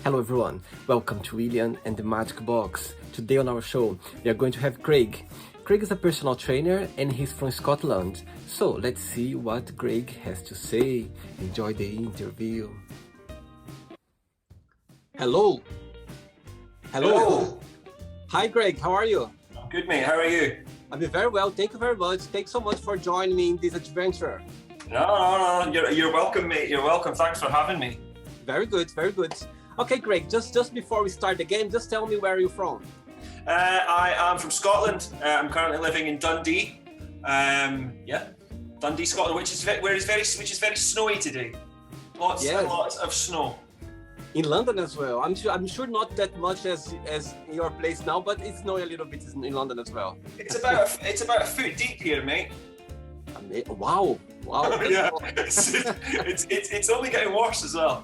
Hello everyone, welcome to William and the Magic Box. Today on our show, we are going to have Craig. Craig is a personal trainer and he's from Scotland. So let's see what Craig has to say. Enjoy the interview. Hello. Hello. Hi Craig, how are you? I'm good, mate. How are you? I'm very well, thank you very much. Thanks so much for joining me in this adventure. No. You're welcome, mate. You're welcome. Thanks for having me. Very good. Okay, Craig, just before we start the game, just tell me where you're from. I am from Scotland. I'm currently living in Dundee. Dundee, Scotland, which is very snowy today. Lots of snow. In London as well. I'm sure not that much as in your place now, but it's snowing a little bit in London as well. It's about a foot deep here, mate. Wow. Yeah, it's only getting worse as well.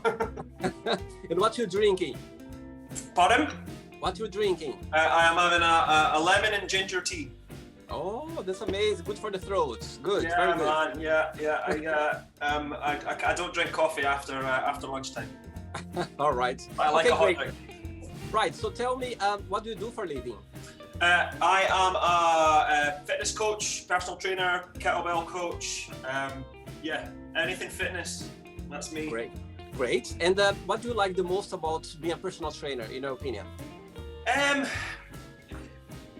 And what you drinking? Pardon? What you drinking? I am having a lemon and ginger tea. Oh, that's amazing. Good for the throat. Good. Yeah, very good. Man. Yeah. I don't drink coffee after lunchtime. All right. I like a hot drink. Right. So tell me, what do you do for a living? I am a fitness coach, personal trainer, kettlebell coach. Anything fitness. That's me. Great. And what do you like the most about being a personal trainer, in your opinion?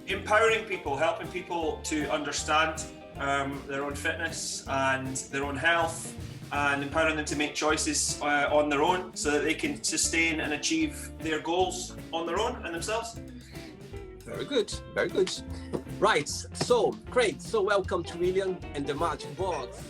Empowering people, helping people to understand their own fitness and their own health, and empowering them to make choices on their own so that they can sustain and achieve their goals on their own and themselves. Very good. Right, so Craig, welcome to William and the Magic Box.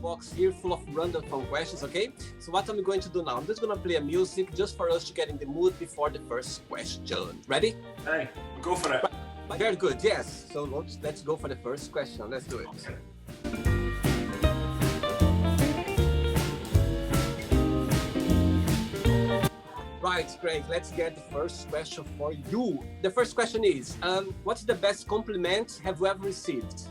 Box here full of random fun questions, okay? So what I'm going to do now, I'm just going to play a music just for us to get in the mood before the first question. Ready? Hey, go for it. Very good, yes. So let's go for the first question. Let's do it. Okay. Right, Craig, let's get the first question for you. The first question is, what's the best compliment have you ever received?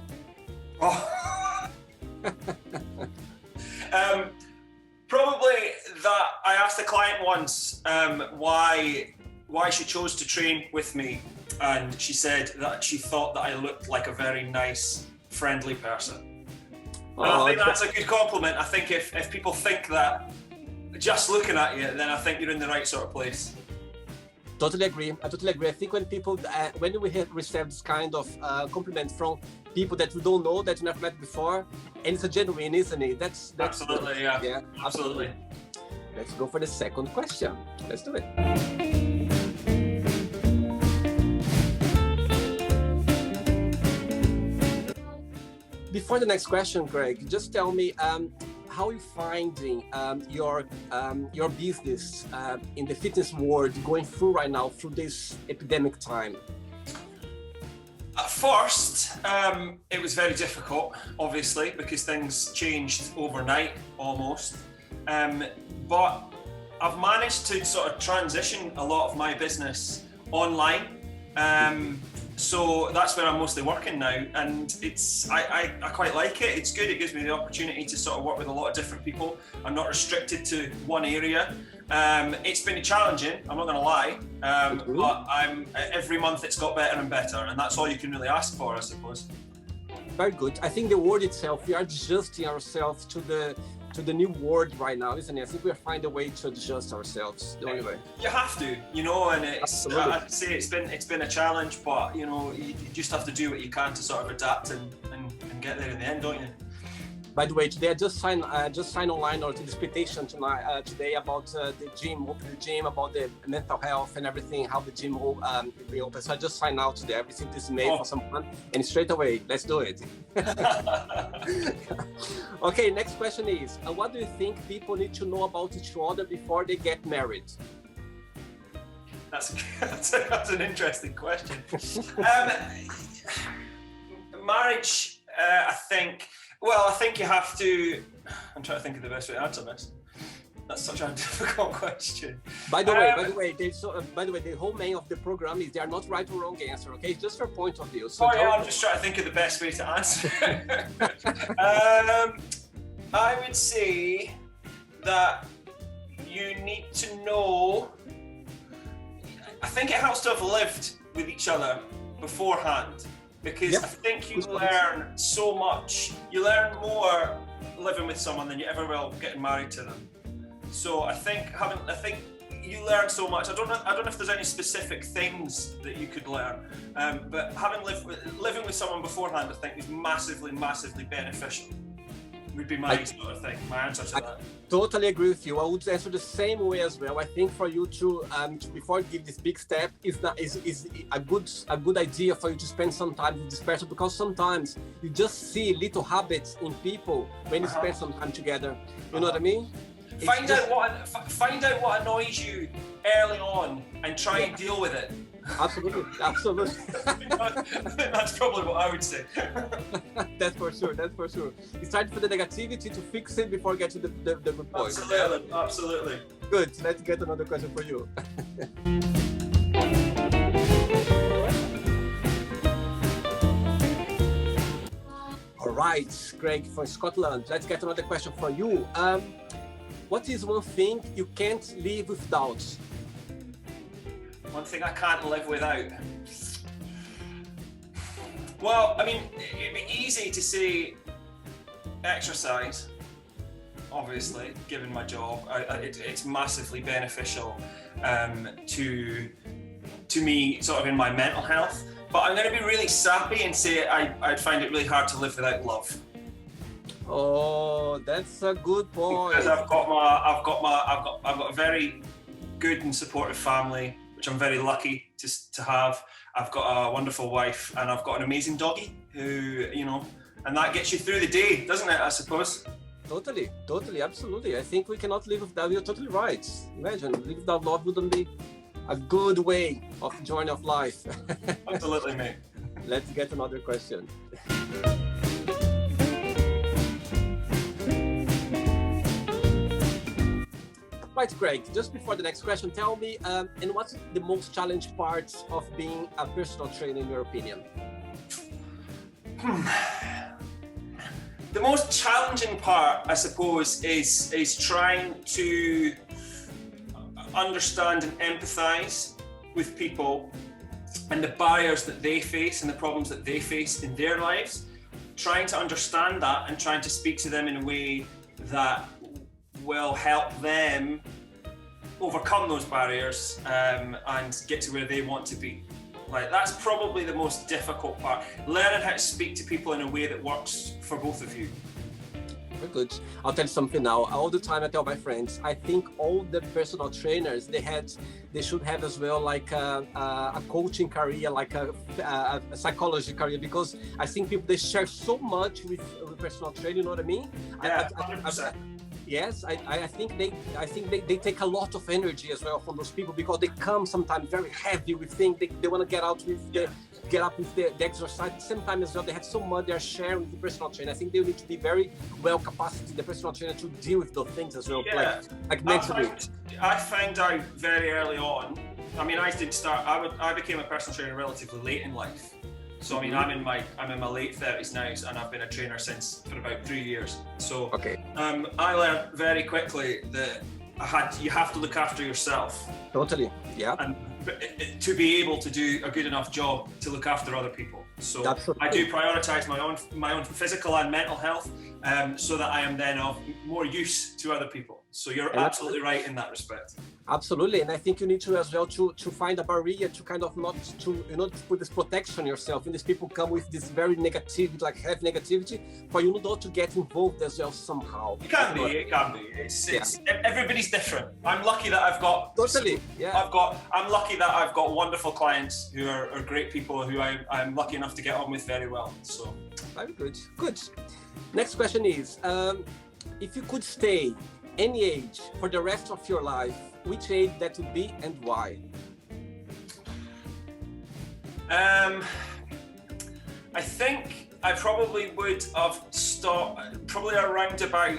Probably that I asked the client once why she chose to train with me, and she said that she thought that I looked like a very nice, friendly person. And I think that's a good compliment. I think if people think that just looking at you, then I think you're in the right sort of place. Totally agree. I think when people, when we receive this kind of compliment from people that we don't know, that we never met before, and it's a genuine, isn't it? That's absolutely, good. Yeah, absolutely. Let's go for the second question. Let's do it. Before the next question, Craig, just tell me, how are you finding your business in the fitness world going through right now through this epidemic time? At first, it was very difficult, obviously, because things changed overnight almost. But I've managed to sort of transition a lot of my business online. So that's where I'm mostly working now, and I quite like it. It's good. It gives me the opportunity to sort of work with a lot of different people. I'm not restricted to one area. It's been challenging, I'm not going to lie, but every month it's got better and better, and that's all you can really ask for, I suppose. Very good. I think the world itself, we are adjusting ourselves to the new world right now, isn't it? I think we're finding a way to adjust ourselves the only way. You have to, and I'd say it's been a challenge, but you just have to do what you can to sort of adapt and get there in the end, don't you? By the way, today I just signed online or to this petition today about the gym, open the gym, about the mental health and everything, how the gym will be open. So I just signed out today. I received this mail for someone, and straight away, let's do it. Okay, next question is, what do you think people need to know about each other before they get married? That's an interesting question. Marriage, I think you have to. I'm trying to think of the best way to answer this. That's such a difficult question. By the way, the whole aim of the program is they are not right or wrong answer. Okay, it's just your point of view. So I'm just trying to think of the best way to answer. I would say that you need to know. I think it helps to have lived with each other beforehand, because I think you learn so much. You learn more living with someone than you ever will getting married to them. So I think you learn so much. I don't know if there's any specific things that you could learn, but living with someone beforehand, I think, is massively, massively beneficial. Would be my sort of thing, my answer to that. Totally agree with you. I would answer the same way as well. I think for you to before you give this big step is a good idea for you to spend some time with this person, because sometimes you just see little habits in people when you spend some time together. You know what I mean? Find out what annoys you early on and try and deal with it. Absolutely. That's probably what I would say. That's for sure. You start for the negativity to fix it before getting to the good point. Absolutely. Good. Let's get another question for you. All right, Craig from Scotland. Let's get another question for you. What is one thing you can't live without? One thing I can't live without. Well, I mean, it'd be easy to say exercise, obviously, given my job. It's massively beneficial to me, sort of in my mental health. But I'm going to be really sappy and say I'd find it really hard to live without love. Oh, that's a good point. Because I've got a very good and supportive family, which I'm very lucky to have. I've got a wonderful wife, and I've got an amazing doggy who, and that gets you through the day, doesn't it, I suppose? Totally, absolutely. I think we cannot live without, you're totally right. Imagine, live without love wouldn't be a good way of journey of life. Absolutely, mate. Let's get another question. Right, Craig, just before the next question, tell me, and what's the most challenging part of being a personal trainer in your opinion? The most challenging part, I suppose, is trying to understand and empathize with people and the barriers that they face and the problems that they face in their lives. Trying to understand that and trying to speak to them in a way that will help them overcome those barriers and get to where they want to be. Like, that's probably the most difficult part. Learning how to speak to people in a way that works for both of you. Very good. I'll tell you something now. All the time I tell my friends, I think all the personal trainers, they should have as well like a coaching career, like a psychology career, because I think people, they share so much with personal training, you know what I mean? Yeah, 100%. Yes, I think they take a lot of energy as well from those people, because they come sometimes very heavy with things. They want to get up with the exercise. At the same time as well, they have so much they are sharing with the personal trainer. I think they need to be very well capacitated, the personal trainer, to deal with those things as well, like mentally. I found out very early on. I mean, I became a personal trainer relatively late in life. So I mean, I'm in my late 30s now, and I've been a trainer for about 3 years. So I learned very quickly that you have to look after yourself. Totally, yeah. And to be able to do a good enough job to look after other people. So absolutely. I do prioritize my own physical and mental health, so that I am then of more use to other people. So you're absolutely right in that respect. Absolutely, and I think you need to as well to find a barrier to kind of not to to put this protection on yourself. And these people come with this very negativity, like heavy negativity, for you not to get involved as well somehow. It can be. It's everybody's different. I'm lucky that I've got I'm lucky that I've got wonderful clients who are great people who I'm lucky enough to get on with very well. So very good. Good. Next question is, if you could stay any age for the rest of your life, which age that would be and why? I think I probably would have stopped probably around about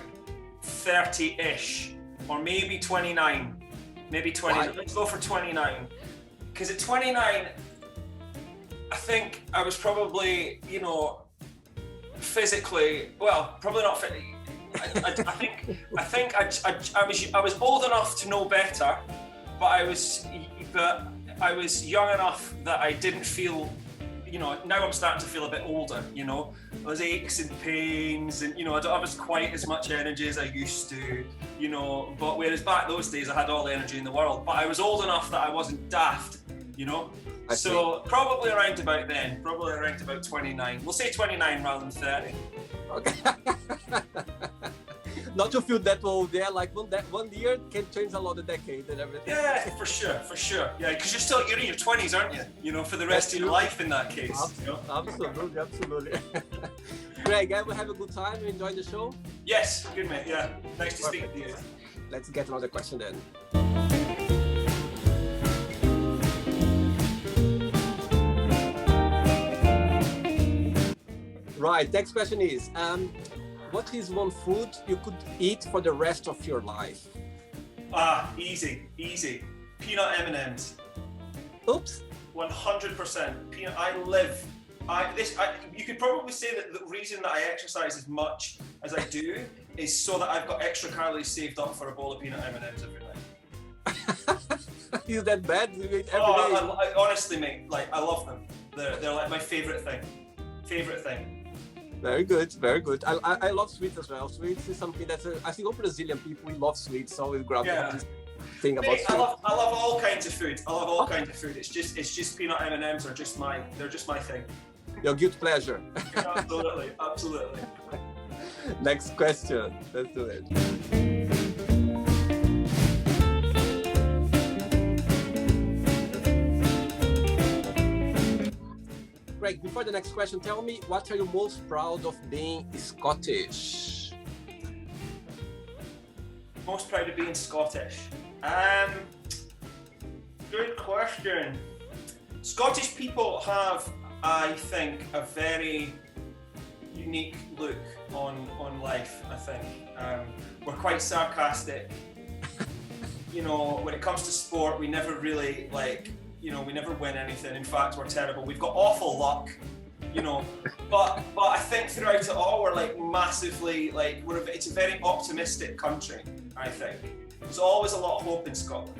30-ish or maybe 29. Maybe 20. Why? Let's go for 29. Because at 29, I think I was probably, you know, physically, well, probably not fit. I think I was old enough to know better, but I was young enough that I didn't feel, you know, now I'm starting to feel a bit older, you know. There's aches and pains, and, you know, I don't have as quite as much energy as I used to, you know, but whereas back those days I had all the energy in the world, but I was old enough that I wasn't daft, you know. So probably around about then, probably around about 29. We'll say 29 rather than 30. Okay. Not to feel that old, yeah, like one year can change a lot of decade and everything. Yeah, for sure. Yeah, because you're in your 20s, aren't you? You know, for the rest of your life in that case. Absolutely. Greg, have a good time? You enjoyed the show? Yes, good mate, yeah. Nice to speak to you. Let's get another question then. Right, next question is, what is one food you could eat for the rest of your life? Easy. Peanut M&Ms. Oops. 100% peanut. You could probably say that the reason that I exercise as much as I do is so that I've got extra calories saved up for a bowl of peanut M&Ms every night. Is that bad? You eat every day? I honestly, mate, like I love them. They're like my favorite thing. Very good. I love sweets as well. Sweets is something that's I think all Brazilian people, we love sweets, so we grab this thing about sweets. I love all kinds of food. It's just peanut M&Ms are just my thing. Your guilty pleasure. Absolutely. Next question. Let's do it. Greg, before the next question, tell me, what are you most proud of being Scottish? Most proud of being Scottish? Good question. Scottish people have, I think, a very unique look on life, I think. We're quite sarcastic. You know, when it comes to sport, we never really, we never win anything. In fact, we're terrible. We've got awful luck, you know. But I think throughout it all, we're massively, it's a very optimistic country, I think. There's always a lot of hope in Scotland.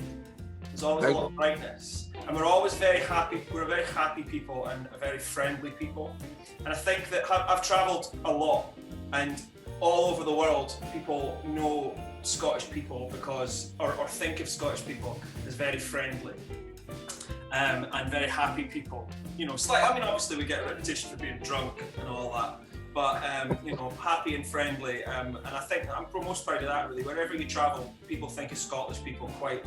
There's always a lot of brightness. And we're always very happy. We're a very happy people and a very friendly people. And I think that I've travelled a lot, and all over the world, people know Scottish people because, or think of Scottish people as very friendly. And very happy people. You know, obviously we get a reputation for being drunk and all that, but you know, happy and friendly. And I think I'm most proud of that, really. Wherever you travel, people think of Scottish people quite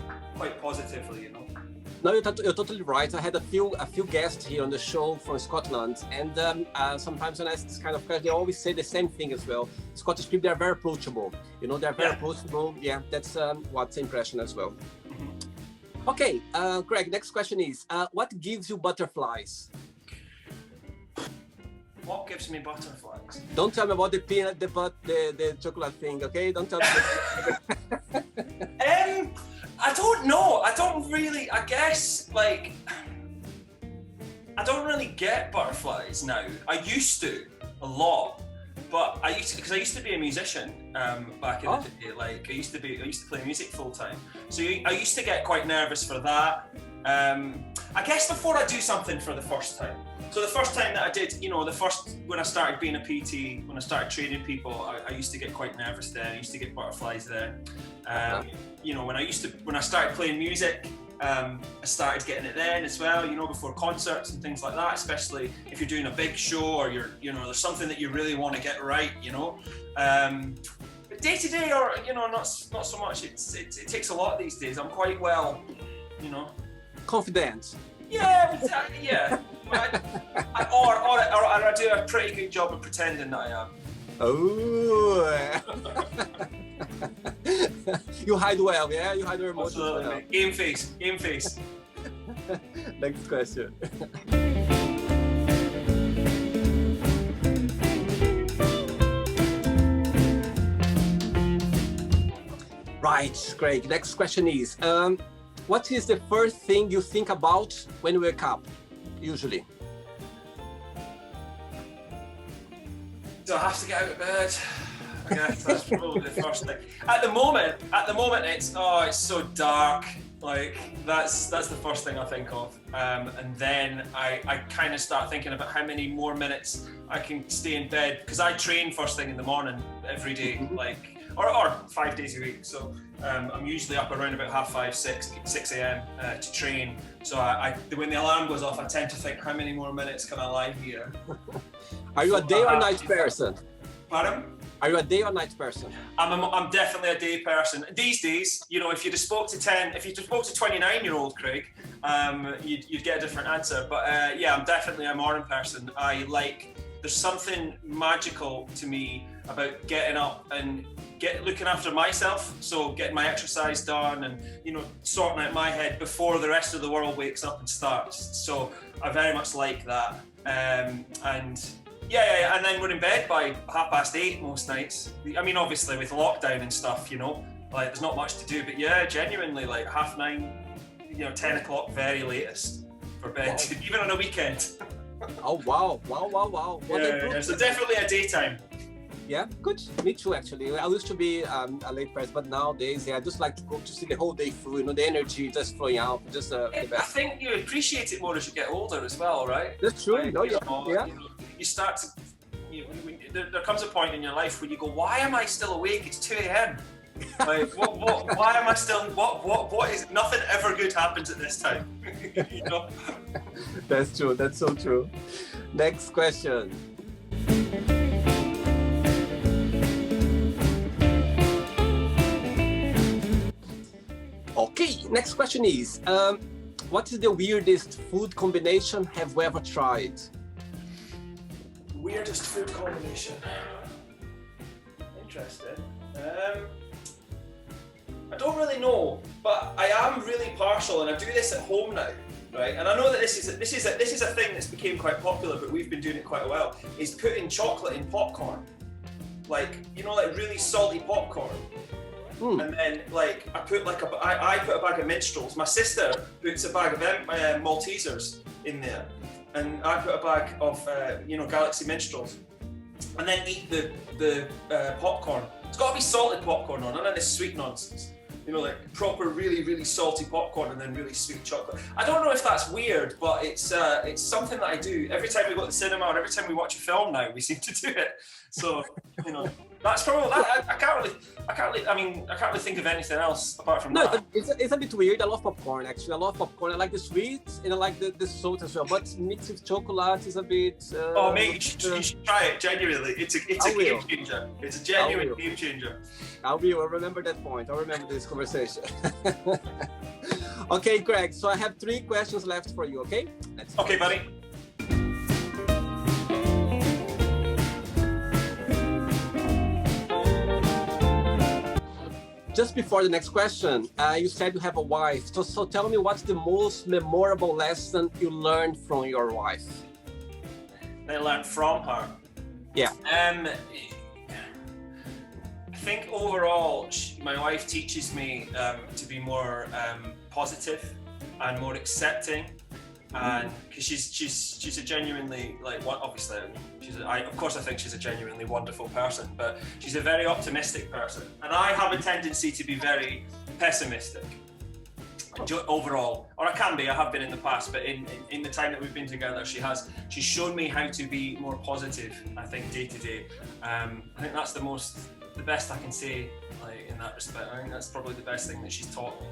positively, you know. No, you're totally right. I had a few guests here on the show from Scotland, and sometimes when I ask this kind of question, they always say the same thing as well. Scottish people, they're very approachable. You know, they're very approachable. Yeah, that's what's the impression as well. Okay, Greg, next question is, what gives you butterflies? What gives me butterflies? Don't tell me about the peanut, the chocolate thing, okay? Don't tell me. I don't know. I don't really, I guess, I don't really get butterflies now. I used to, a lot. But I used to be a musician back in the day. I used to play music full time. So I used to get quite nervous for that. I guess before I do something for the first time. So the first time that I did, you know, when I started being a PT, when I started training people, I used to get quite nervous then. I used to get butterflies then. You know, when I started playing music, I started getting it then as well, you know, before concerts and things like that, especially if you're doing a big show or there's something that you really want to get right, you know. But day to day, or, you know, not so much. It takes a lot these days. I'm quite well, you know. Confident. Yeah, yeah. Or I do a pretty good job of pretending that I am. Oh. You hide well, yeah? You hide your emotions well. Game face. Next question. Right, Craig. Next question is, what is the first thing you think about when you wake up, usually? Do I have to get out of bed? I guess that's probably the first thing. At the moment, it's so dark. Like that's the first thing I think of, and then I kind of start thinking about how many more minutes I can stay in bed, because I train first thing in the morning every day, like or 5 days a week. So I'm usually up around about 5:30, 6 a.m. To train. So when the alarm goes off, I tend to think, how many more minutes can I lie here? Are you a day or night person? Pardon? Are you a day or night person? I'm definitely a day person. These days, you know, if you just spoke to 29-year-old Craig, you'd get a different answer. But yeah, I'm definitely a morning person. There's something magical to me about getting up and looking after myself. So getting my exercise done and, you know, sorting out my head before the rest of the world wakes up and starts. So I very much like that. Yeah, and then we're in bed by 8:30 most nights. I mean, obviously with lockdown and stuff, you know, like there's not much to do, but yeah, genuinely like 9:30, you know, 10 o'clock very latest for bed, wow. Even on a weekend. Oh, wow. Well, yeah, so definitely a daytime. Yeah, good. Me too, actually. I used to be a late person, but nowadays, yeah, I just like to go to see the whole day through, you know, the energy just flowing out, just the best. I think you appreciate it more as you get older as well, right? That's true. Like, yeah. You start to, there comes a point in your life where you go, why am I still awake? It's 2 a.m. Like, why am I still, what is, nothing ever good happens at this time. You know? That's true. That's so true. Next question. Okay, next question is, what is the weirdest food combination have you ever tried? Weirdest food combination? Interesting. I don't really know, but I am really partial, and I do this at home now, right? And I know that this is a thing that's became quite popular, but we've been doing it quite a while. Is putting chocolate in popcorn, like, you know, like really salty popcorn. And then like I put a bag of minstrels. My sister puts a bag of Maltesers in there, and I put a bag of you know, Galaxy minstrels, and then eat the popcorn. It's got to be salted popcorn, none of this sweet nonsense. You know, like proper, really, really salty popcorn and then really sweet chocolate. I don't know if that's weird, but it's something that I do every time we go to the cinema or every time we watch a film now. We seem to do it. So, you know, that's probably. I can't really think of anything else apart from that. No, it's a bit weird. I love popcorn, actually. I love popcorn. I like the sweet and I like the salt as well. But mixed with chocolate is a bit. Oh, mate, you should try it. Genuinely, it's a game changer. It's a genuine game changer. I'll remember that point. I'll remember this conversation. Okay, Greg. So I have 3 questions left for you. Okay. Okay, buddy. Just before the next question, you said you have a wife. So tell me, what's the most memorable lesson you learned from your wife? I learned from her. Yeah. I think overall, my wife teaches me to be more positive and more accepting, and because she's a genuinely, like, obviously of course I think she's a genuinely wonderful person, but she's a very optimistic person, and I have a tendency to be very pessimistic overall, or I can be. I have been in the past, but in the time that we've been together, she's shown me how to be more positive, I think, day to day. I think that's the best I can say, like, in that respect. I think that's probably the best thing that she's taught me.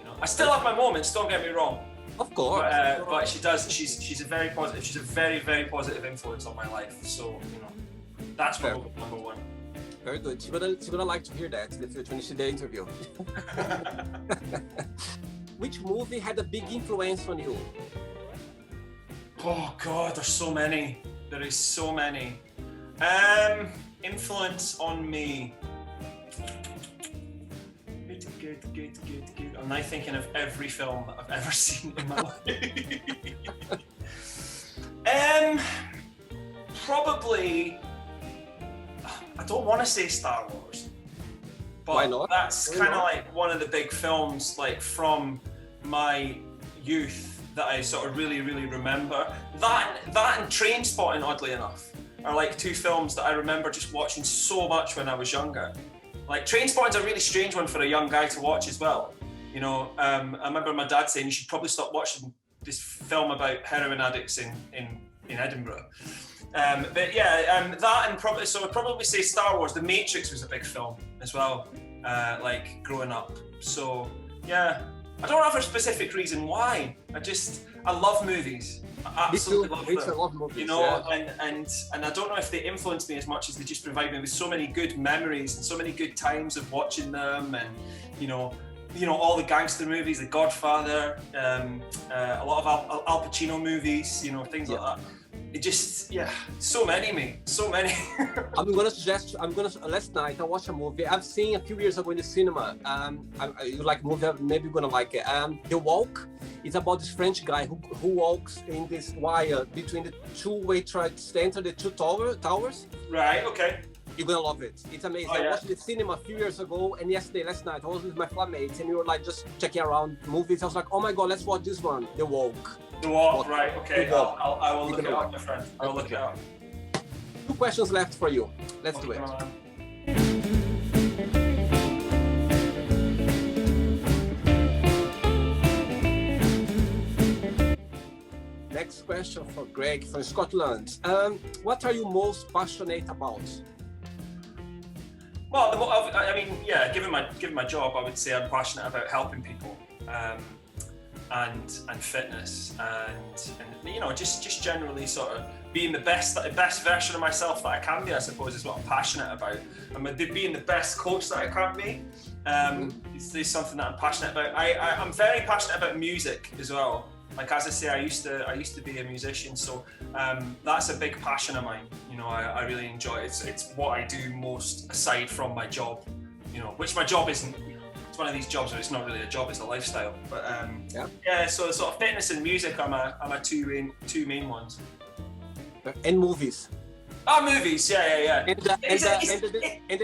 You know, I still have my moments, don't get me wrong. Of course. But she does. She's a very positive. She's a very, very positive influence on my life. So, you know, that's probably number one. Very good. She's gonna like to hear that in the future when you see the interview. Which movie had a big influence on you? Oh God, there's so many. There is so many. Influence on me. Good. I'm now thinking of every film that I've ever seen in my life. Probably, I don't want to say Star Wars, Why but not? that's Why kind of not? like one of the big films like from my youth that I sort of really remember. That and Trainspotting, oddly enough, are like two films that I remember just watching so much when I was younger. Like Trainspotting's a really strange one for a young guy to watch as well. You know, I remember my dad saying you should probably stop watching this film about heroin addicts in Edinburgh. But yeah, that and probably, so I'd probably say Star Wars. The Matrix was a big film as well, like growing up. So yeah, I don't have a specific reason why. I love movies. I absolutely love them. I love movies, you know, yeah. and I don't know if they influence me as much as they just provide me with so many good memories and so many good times of watching them, and you know, all the gangster movies, The Godfather, a lot of Al Pacino movies, you know, things like that. It just, so many, mate, so many. Last night I watched a movie I've seen a few years ago in the cinema. You like movie, maybe you're gonna like it. The Walk is about this French guy who walks in this wire between the two-way tracks to enter the two towers. Right, okay. You're gonna love it. It's amazing. Oh, yeah. I watched it in the cinema a few years ago, and last night, I was with my flatmates, and we were like just checking around movies. I was like, oh my god, let's watch this one, The Walk. The Walk, right, okay. I will look it You're up, my friend. I will look it up. 2 questions left for you. Let's do it. Next question for Greg from Scotland. What are you most passionate about? Well, I mean, yeah, given my job, I would say I'm passionate about helping people, and fitness, and you know, just generally sort of being the best version of myself that I can be, I suppose, is what I'm passionate about. And being the best coach that I can be is something that I'm passionate about. I'm very passionate about music as well. Like, as I say, I used to be a musician, so that's a big passion of mine. You know, I really enjoy it. It's what I do most aside from my job, you know, which my job isn't. It's one of these jobs where it's not really a job, it's a lifestyle. But yeah, so sort of fitness and music are my two main ones. And movies. Oh, movies, yeah.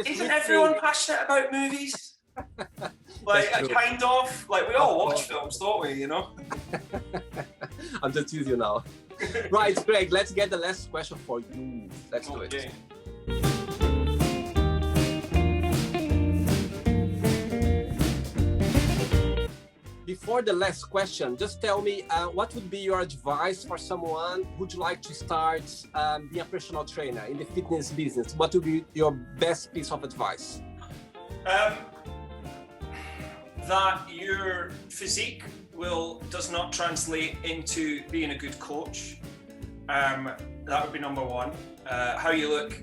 Isn't everyone passionate about movies? Like, kind of. Like, we all watch films, don't we, you know? I'm just teasing you now. Right, Greg, let's get the last question for you. Let's do it. Before the last question, just tell me what would be your advice for someone who would like to start being a personal trainer in the fitness business? What would be your best piece of advice? That your physique does not translate into being a good coach. That would be number one. How you look,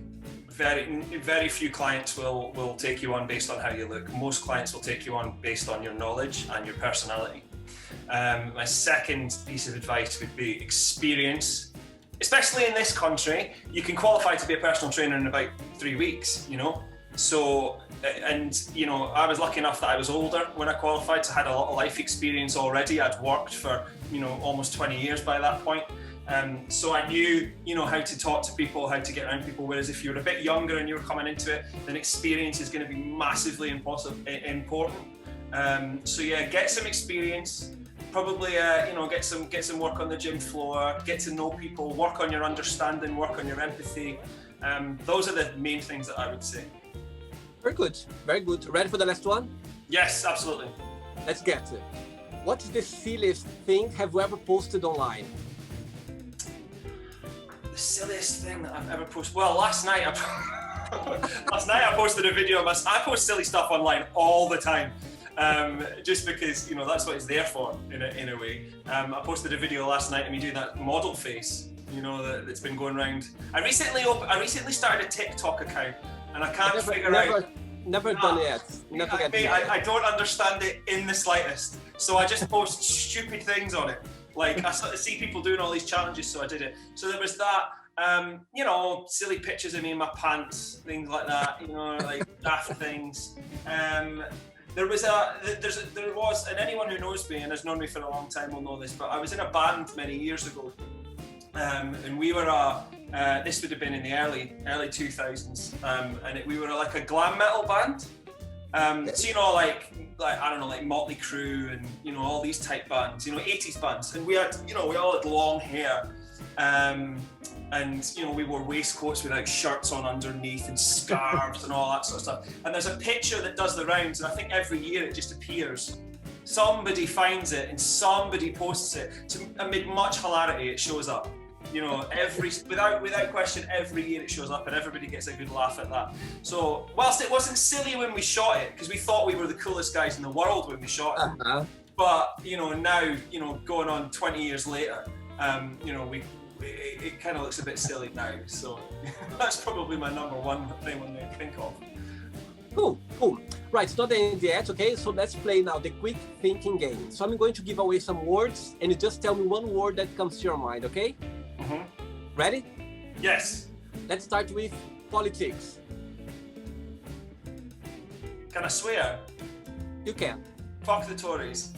very few clients will take you on based on how you look. Most clients will take you on based on your knowledge and your personality. My second piece of advice would be experience. Especially in this country, you can qualify to be a personal trainer in about 3 weeks, you know? So, and you know, I was lucky enough that I was older when I qualified, so I had a lot of life experience already. I'd worked for, you know, almost 20 years by that point. So I knew, you know, how to talk to people, how to get around people. Whereas if you're a bit younger and you're coming into it, then experience is going to be massively important. So yeah, get some experience. Probably, you know, get some work on the gym floor. Get to know people. Work on your understanding. Work on your empathy. Those are the main things that I would say. Very good, very good. Ready for the last one? Yes, absolutely. Let's get it. What is the silliest thing have you ever posted online? The silliest thing that I've ever posted. Well, last night I posted a video. I post silly stuff online all the time, just because, you know, that's what it's there for in a way. I posted a video last night of me doing that model face, you know, that's been going around. I recently started a TikTok account, and I can't figure out. Never done it yet. Never get it. I don't understand it in the slightest. So I just post stupid things on it. Like, I sort of see people doing all these challenges, so I did it. So there was that, you know, silly pictures of me in my pants, things like that, you know, like daft things. There was, and anyone who knows me and has known me for a long time will know this, but I was in a band many years ago, and we were this would have been in the early 2000s, and we were like a glam metal band. So, you know, like I don't know, like Motley Crue and, you know, all these type bands, you know, 80s bands. And we had, you know, we all had long hair. And, you know, we wore waistcoats without shirts on underneath and scarves and all that sort of stuff. And there's a picture that does the rounds, and I think every year it just appears. Somebody finds it and somebody posts it. Amid much hilarity, it shows up. You know, without question, every year it shows up and everybody gets a good laugh at that. So, whilst it wasn't silly when we shot it, because we thought we were the coolest guys in the world when we shot it, but, you know, now, you know, going on 20 years later, you know, it kind of looks a bit silly now. So that's probably my number one thing when I think of. Cool. Right, it's not the end yet, okay? So let's play now the quick thinking game. So I'm going to give away some words and you just tell me one word that comes to your mind, okay? Mm-hmm. Ready? Yes. Let's start with politics. Can I swear? You can. Fuck the Tories.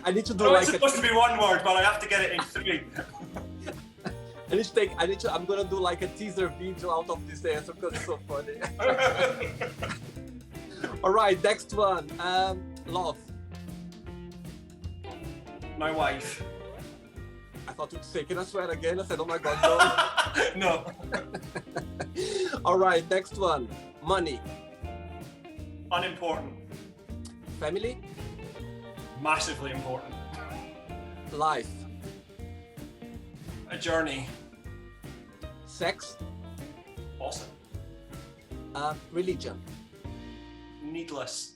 I need to do it's supposed to be one word, but I have to get it in 3. I'm gonna do like a teaser video out of this answer because it's so funny. All right, next one. Love. My wife. I thought you'd say, can I swear again? I said, oh my God, no. No. All right, next one. Money. Unimportant. Family. Massively important. Life. A journey. Sex. Awesome. Religion. Needless.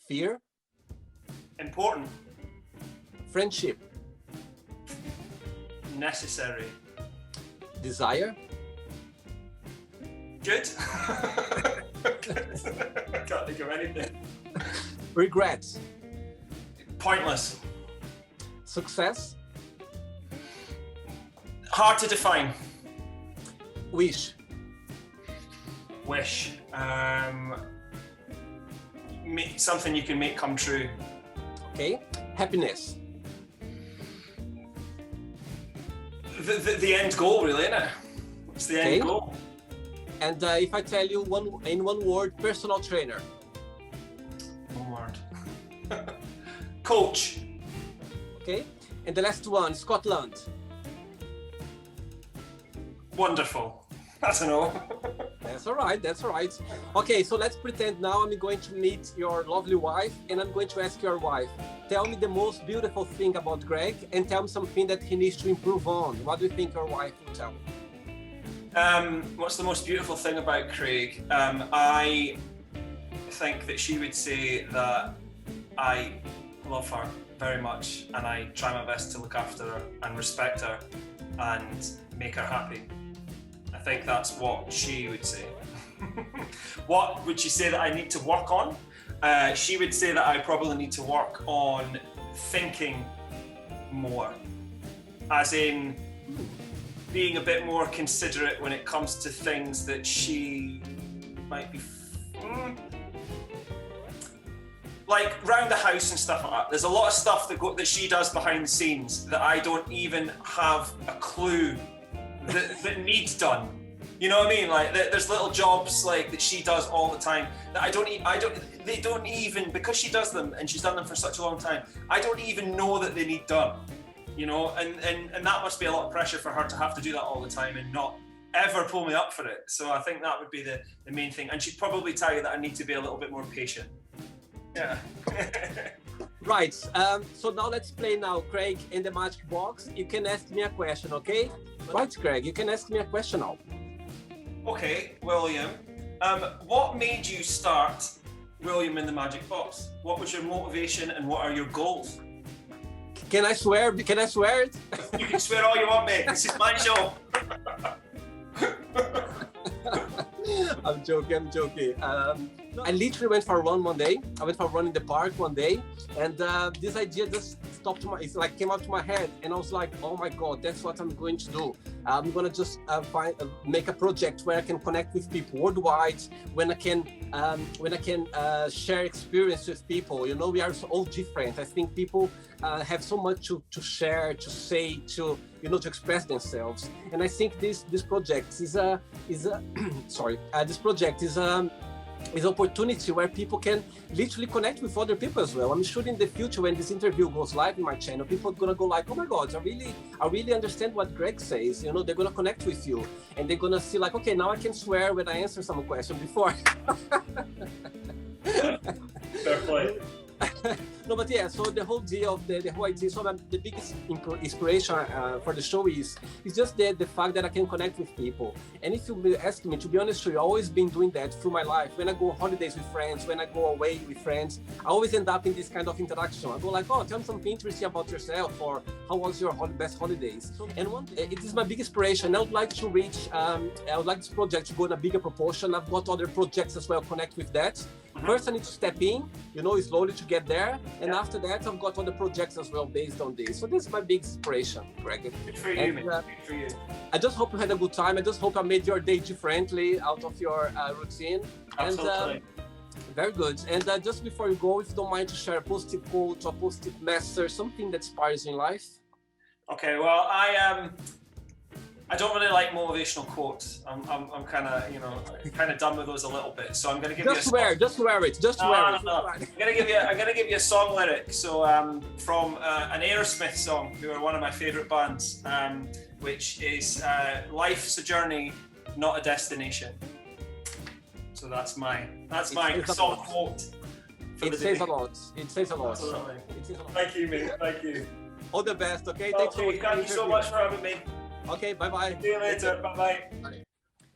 Fear. Important. Friendship. Necessary. Desire. Good. I can't think of anything. Regrets. Pointless. Success. Hard to define. Wish. Wish. Something you can make come true. Okay. Happiness. The end goal, really, isn't it? It's the end goal. And if I tell you in one word, personal trainer. One word. Coach. Okay. And the last one, Scotland. Wonderful. I don't know. That's all right. Okay, so let's pretend now I'm going to meet your lovely wife and I'm going to ask your wife, tell me the most beautiful thing about Greg and tell me something that he needs to improve on. What do you think your wife will tell me? What's the most beautiful thing about Craig? I think that she would say that I love her very much and I try my best to look after her and respect her and make her happy. I think that's what she would say. What would she say that I need to work on? She would say that I probably need to work on thinking more, as in being a bit more considerate when it comes to things that she might be like round the house and stuff like that. There's a lot of stuff that she does behind the scenes that I don't even have a clue that needs done. You know what I mean? Like there's little jobs like that she does all the time that they don't even, because she does them and she's done them for such a long time, I don't even know that they need done. You know, and that must be a lot of pressure for her to have to do that all the time and not ever pull me up for it. So I think that would be the main thing. And she'd probably tell you that I need to be a little bit more patient. Yeah. Right, so now let's play now, Craig, in the magic box. You can ask me a question, okay? Right, Craig, you can ask me a question now. Okay, William. What made you start William in the Magic Box? What was your motivation and what are your goals? Can I swear? Can I swear it? You can swear all you want, mate. This is my show. I'm joking. I literally went for a run one day. I went for a run in the park one day, and this idea just it's like came up to my head, and I was like, oh my God, that's what I'm going to do. I'm gonna just make a project where I can connect with people worldwide, when I can share experience with people. You know, we are all different. I think people have so much to share, to say, to to express themselves. And I think this project is a sorry, this project is an opportunity where people can literally connect with other people as well. I'm sure in the future, when this interview goes live in my channel, people are gonna go like, oh my God, I really understand what Greg says. You know, they're gonna connect with you, and they're gonna see like, okay, now I can swear when I answer some question before. Fair play. No, but yeah, so the whole deal of the whole idea, so the biggest inspiration for the show is just the fact that I can connect with people. And if you ask me, to be honest with you, I've always been doing that through my life. When I go on holidays with friends, when I go away with friends, I always end up in this kind of interaction. I go like, oh, tell me something interesting about yourself, or how was your best holidays? And it is my big inspiration. I would like to reach, I would like this project to go in a bigger proportion. I've got other projects as well connect with that. First, I need to step in, slowly to get there. And after that, I've got other projects as well based on this. So this is my big inspiration, Greg. Good for you, man. Good for you. I just hope you had a good time. I just hope I made your day differently out of your routine. Absolutely. And very good. And just before you go, if you don't mind to share a positive quote or positive message, something that inspires you in life. Okay, well, I don't really like motivational quotes. I'm kind of done with those a little bit. So I'm going to give just wear it. No. I'm going to give you a song lyric. So from an Aerosmith song, who are one of my favorite bands, which is "Life's a journey, not a destination." So that's my song quote. It says a lot. It says a lot. Absolutely. Thank you, mate. Thank you. All the best. Okay. Thank you so much for having me. Okay, bye-bye. See you later. Bye-bye.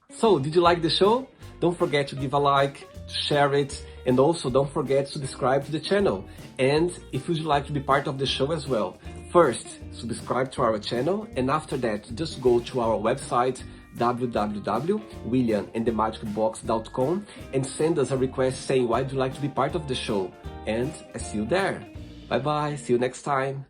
So, did you like the show? Don't forget to give a like, to share it, and also don't forget to subscribe to the channel. And if you'd like to be part of the show as well, first, subscribe to our channel, and after that, just go to our website, www.williamandthemagicbox.com, and send us a request saying why you'd like to be part of the show. And I see you there. Bye-bye. See you next time.